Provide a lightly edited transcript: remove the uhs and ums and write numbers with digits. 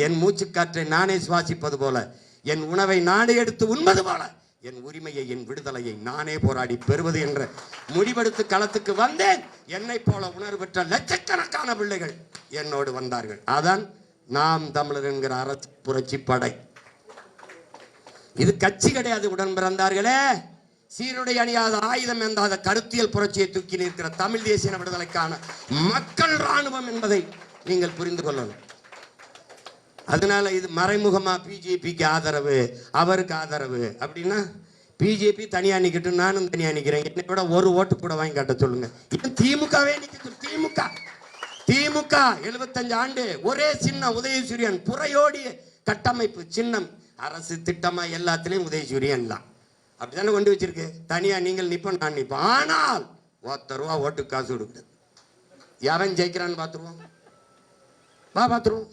என் மூச்சு காற்றை நானே சுவாசிப்பது போல, என் உணவை நானே எடுத்து உண்பது போல, என் உரிமையை, என் விடுதலையை நானே போராடி பெறுவது என்ற முடிவெடுத்து களத்துக்கு வந்தேன். என்னை போல உணர்வு பெற்ற லட்சக்கணக்கான பிள்ளைகள் என்னோடு வந்தார்கள். அதான் நாம் தமிழர் என்கிற அரசு புரட்சி படை. இது கட்சி கிடையாது. உடன் பிறந்தார்களே, சீருடை அணியாத, ஆயுதம் ஏந்தாத, கருத்தியல் புரட்சியை தூக்கி நிற்கிற தமிழ் தேசிய விடுதலைக்கான மக்கள் ராணுவம் என்பதை நீங்கள் புரிந்து கொள்ளணும். அதனால இது மறைமுகமா பிஜேபிக்கு ஆதரவு, அவருக்கு ஆதரவு அப்படின்னா, பிஜேபி தனியா நிக்கட்டு, நானும் தனியா நிக்கிறேன், என்னை விட ஒரு ஓட்டு கூட வாங்கி காட்ட சொல்லுங்க. திமுகவே நிக்குது. திமுக 75 ஆண்டு ஒரே சின்னம் உதயசூரியன், புறையோடிய கட்டமைப்பு சின்னம், அரசு திட்டமா எல்லாத்திலையும் உதயசூரியன் தான். அப்படித்தானே கொண்டு வச்சிருக்கு. தனியா நீங்கள் நிப்போம், நான் நிப்போம். ஆனால் 10 ரூபா ஓட்டுக்கு காசு கொடுக்குது. யாரும் ஜெயிக்கிறான்னு பார்த்துருவோம். பார்த்துருவோம்.